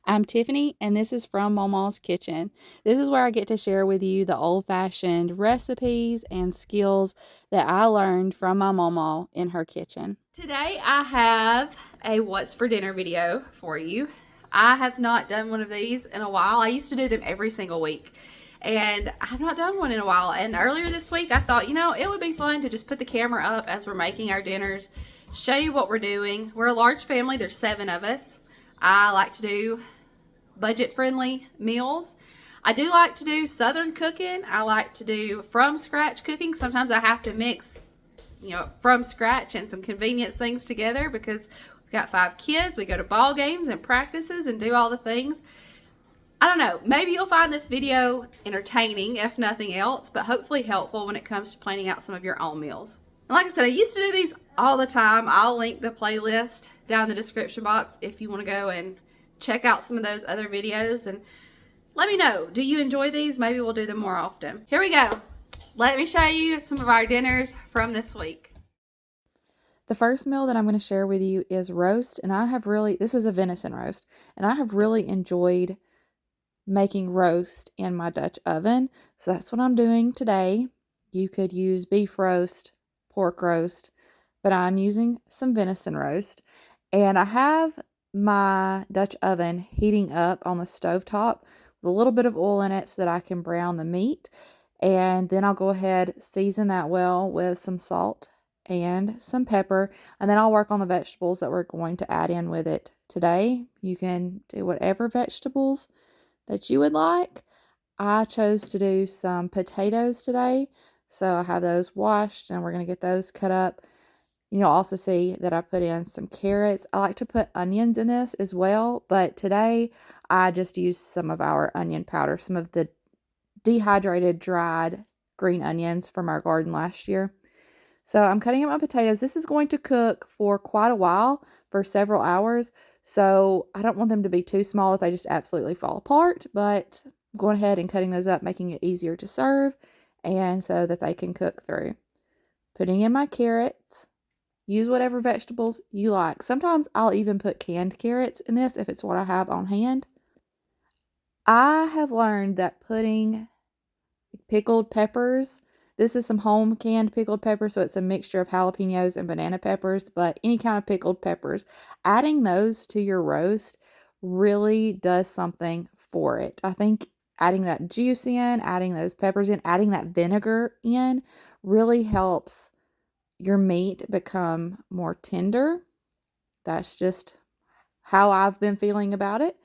I'm Tiffany, and this is from Mamaw's Kitchen. This is where I get to share with you the old-fashioned recipes and skills that I learned from my Mamaw in her kitchen. Today I have a what's for dinner video for you. I have not done one of these in a while. I used to do them every single week, and I have not done one in a while. And earlier this week I thought, it would be fun to just put the camera up as we're making our dinners, show you what we're doing. We're a large family. There's 7 of us. I like to do budget-friendly meals. I do like to do Southern cooking. I like to do from scratch cooking. Sometimes I have to mix, from scratch and some convenience things together because we've got 5 kids. We go to ball games and practices and do all the things. I don't know, maybe you'll find this video entertaining if nothing else, but hopefully helpful when it comes to planning out some of your own meals. And like I said, I used to do these all the time. I'll link the playlist down in the description box if you want to go and check out some of those other videos and let me know, do you enjoy these? Maybe we'll do them more often. Here we go. Let me show you some of our dinners from this week. The first meal that I'm going to share with you is roast, and this is a venison roast, and I have really enjoyed making roast in my Dutch oven. So that's what I'm doing today. You could use beef roast, pork roast, but I'm using some venison roast, and I have my Dutch oven heating up on the stovetop with a little bit of oil in it so that I can brown the meat. And then I'll go ahead, season that well with some salt and some pepper, and then I'll work on the vegetables that we're going to add in with it today. You can do whatever vegetables that you would like. I chose to do some potatoes today, so I have those washed and we're going to get those cut up. You'll also see that I put in some carrots. I like to put onions in this as well, but today I just used some of our onion powder, some of the dehydrated, dried green onions from our garden last year. So I'm cutting up my potatoes. This is going to cook for quite a while, for several hours, so I don't want them to be too small if they just absolutely fall apart, but I'm going ahead and cutting those up, making it easier to serve, and so that they can cook through. Putting in my carrots. Use whatever vegetables you like. Sometimes I'll even put canned carrots in this if it's what I have on hand. I have learned that putting pickled peppers, this is some home canned pickled peppers, so it's a mixture of jalapenos and banana peppers, but any kind of pickled peppers, adding those to your roast really does something for it. I think adding that juice in, adding those peppers in, adding that vinegar in really helps your meat become more tender. That's just how I've been feeling about it.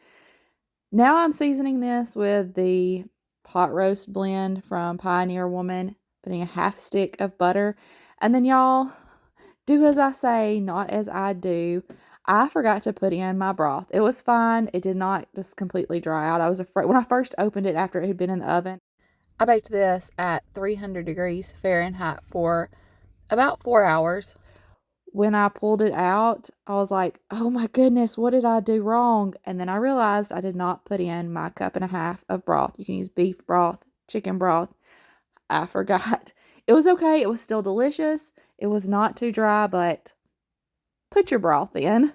Now I'm seasoning this with the pot roast blend from Pioneer Woman, putting a half stick of butter. And then y'all, do as I say, not as I do. I forgot to put in my broth. It was fine. It did not just completely dry out. I was afraid when I first opened it after it had been in the oven. I baked this at 300 degrees Fahrenheit for about 4 hours. When I pulled it out, I was like, oh my goodness, what did I do wrong? And then I realized I did not put in my 1.5 cups of broth. You can use beef broth, chicken broth. I forgot. It was okay. It was still delicious. It was not too dry, but put your broth in.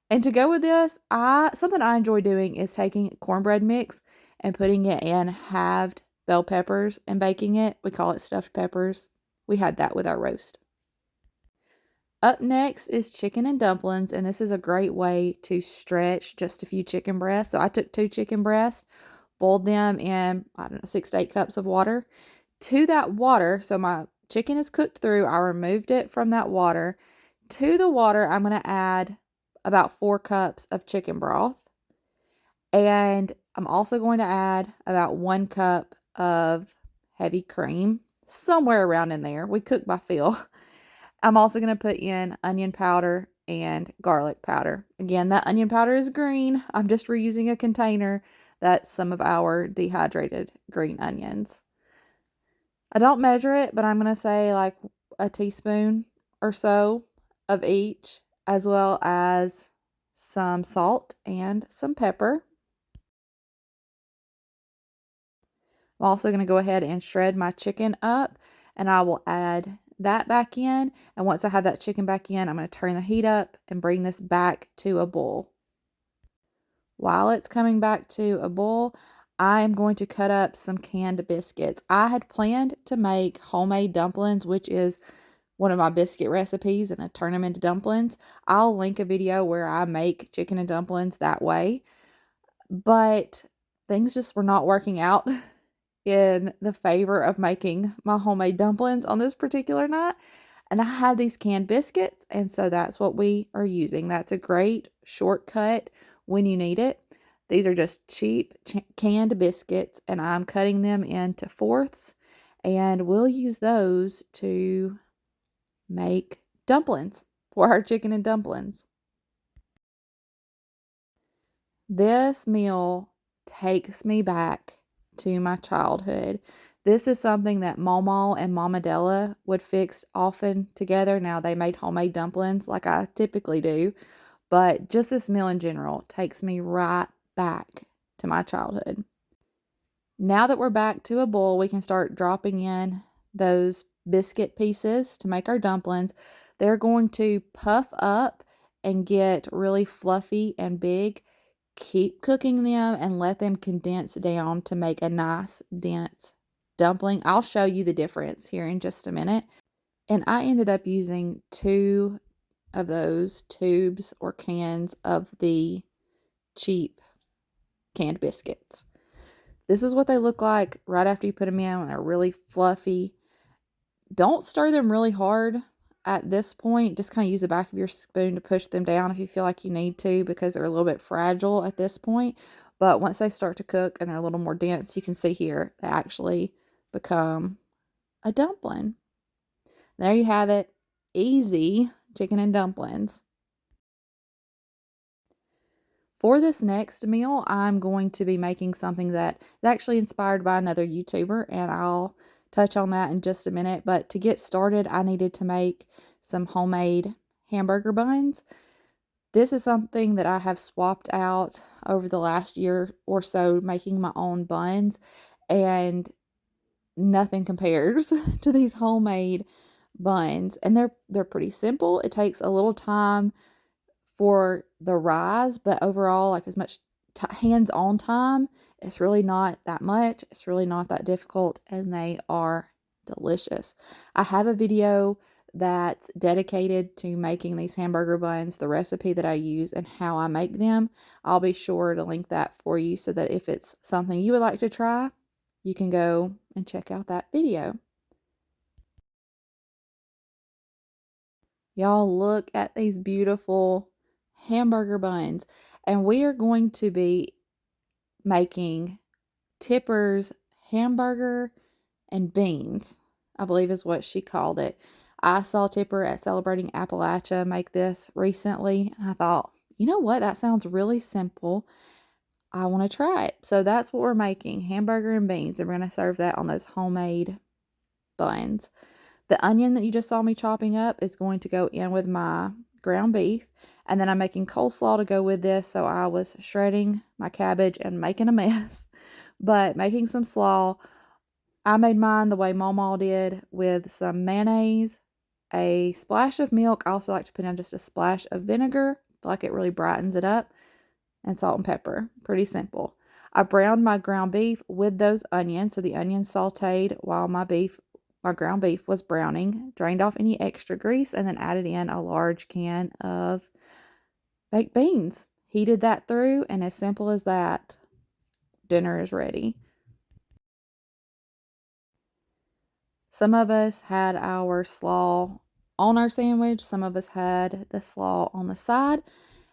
And to go with this, something I enjoy doing is taking cornbread mix and putting it in halved bell peppers and baking it. We call it stuffed peppers. We had that with our roast. Up next is chicken and dumplings, and this is a great way to stretch just a few chicken breasts. So I took 2 chicken breasts, boiled them in, 6 to 8 cups of water. To that water, so my chicken is cooked through, I removed it from that water. To the water, I'm going to add about 4 cups of chicken broth. And I'm also going to add about 1 cup of heavy cream, somewhere around in there. We cook by feel. I'm also going to put in onion powder and garlic powder. Again, that onion powder is green. I'm just reusing a container. That's some of our dehydrated green onions. I don't measure it, but I'm going to say like a teaspoon or so of each, as well as some salt and some pepper. I'm also going to go ahead and shred my chicken up, and I will add that back in. And once I have that chicken back in, I'm going to turn the heat up and bring this back to a boil. While it's coming back to a boil, I am going to cut up some canned biscuits. I had planned to make homemade dumplings, which is one of my biscuit recipes, and I turn them into dumplings. I'll link a video where I make chicken and dumplings that way. But things just were not working out in the favor of making my homemade dumplings on this particular night. And I had these canned biscuits, and so that's what we are using. That's a great shortcut when you need it. These are just cheap canned biscuits, and I'm cutting them into fourths, and we'll use those to make dumplings for our chicken and dumplings. This meal takes me back to my childhood. This is something that Mamaw and Mama would fix often together. Now, they made homemade dumplings like I typically do, but just this meal in general takes me right back to my childhood. Now that we're back to a boil, we can start dropping in those biscuit pieces to make our dumplings. They're going to puff up and get really fluffy and big. Keep cooking them and let them condense down to make a nice, dense dumpling. I'll show you the difference here in just a minute. And I ended up using 2 of those tubes or cans of the cheap canned biscuits. This is what they look like right after you put them in. They're really fluffy. Don't stir them really hard at this point. Just kind of use the back of your spoon to push them down if you feel like you need to, because they're a little bit fragile at this point. But once they start to cook and they're a little more dense, you can see here they actually become a dumpling. There you have it. Easy chicken and dumplings. For this next meal, I'm going to be making something that is actually inspired by another YouTuber, and I'll touch on that in just a minute. But to get started, I needed to make some homemade hamburger buns. This is something that I have swapped out over the last year or so, making my own buns, and nothing compares to these homemade buns. And they're pretty simple. It takes a little time for the rise, but overall, like, as much hands-on time, it's really not that much. It's really not that difficult, and they are delicious. I have a video that's dedicated to making these hamburger buns, the recipe that I use and how I make them. I'll be sure to link that for you so that if it's something you would like to try, you can go and check out that video. Y'all, look at these beautiful hamburger buns. And we are going to be making Tipper's hamburger and beans, I believe is what she called it. I saw Tipper at Celebrating Appalachia make this recently, and I thought, you know what? That sounds really simple. I want to try it. So that's what we're making, hamburger and beans, and we're going to serve that on those homemade buns. The onion that you just saw me chopping up is going to go in with my ground beef. And then I'm making coleslaw to go with this. So I was shredding my cabbage and making a mess. But making some slaw. I made mine the way Mamaw did, with some mayonnaise, a splash of milk. I also like to put in just a splash of vinegar. I feel like it really brightens it up. And salt and pepper. Pretty simple. I browned my ground beef with those onions. So the onions sauteed while my ground beef was browning. Drained off any extra grease and then added in a large can of baked beans. Heated that through, and as simple as that, dinner is ready. Some of us had our slaw on our sandwich. Some of us had the slaw on the side.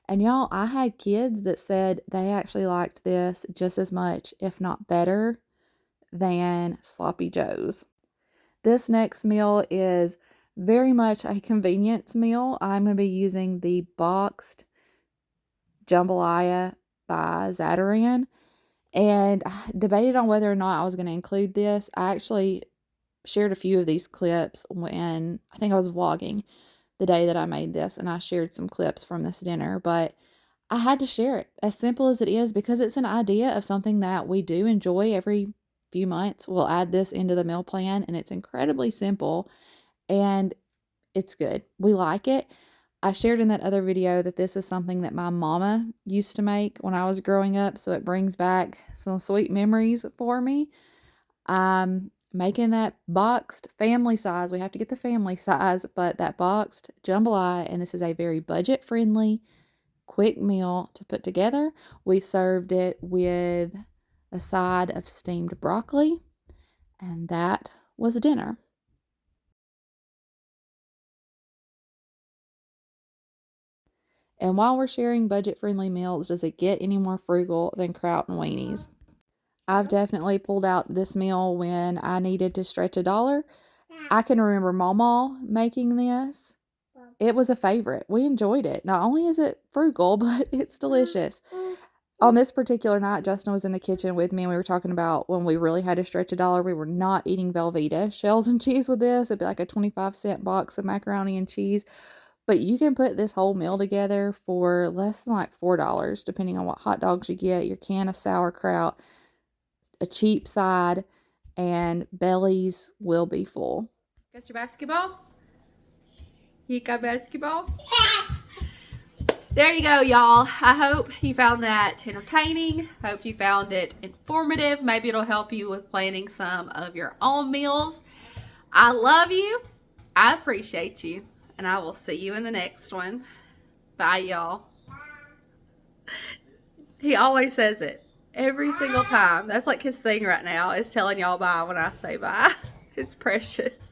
And y'all, I had kids that said they actually liked this just as much, if not better, than Sloppy Joe's. This next meal is very much a convenience meal. I'm going to be using the boxed Jambalaya by Zatarain. And I debated on whether or not I was going to include this. I actually shared a few of these clips when I think I was vlogging the day that I made this, and I shared some clips from this dinner, but I had to share it, as simple as it is, because it's an idea of something that we do enjoy every few months. We'll add this into the meal plan, and it's incredibly simple, and it's good. We like it. I shared in that other video that this is something that my mama used to make when I was growing up, so it brings back some sweet memories for me. I'm making that boxed family size. We have to get the family size, but that boxed jambalaya, and this is a very budget-friendly, quick meal to put together. We served it with a side of steamed broccoli, and that was dinner. And while we're sharing budget-friendly meals, does it get any more frugal than kraut and weenies? I've definitely pulled out this meal when I needed to stretch a dollar. I can remember Mamaw making this. It was a favorite. We enjoyed it. Not only is it frugal, but it's delicious. On this particular night, Justin was in the kitchen with me, and we were talking about when we really had to stretch a dollar. We were not eating Velveeta shells and cheese with this. It'd be like a 25-cent box of macaroni and cheese. But you can put this whole meal together for less than like $4, depending on what hot dogs you get, your can of sauerkraut, a cheap side, and bellies will be full. Got your basketball? You got basketball? There you go, y'all. I hope you found that entertaining. Hope you found it informative. Maybe it'll help you with planning some of your own meals. I love you. I appreciate you. And I will see you in the next one. Bye, y'all. He always says it every single time. That's like his thing right now, is telling y'all bye when I say bye. It's precious.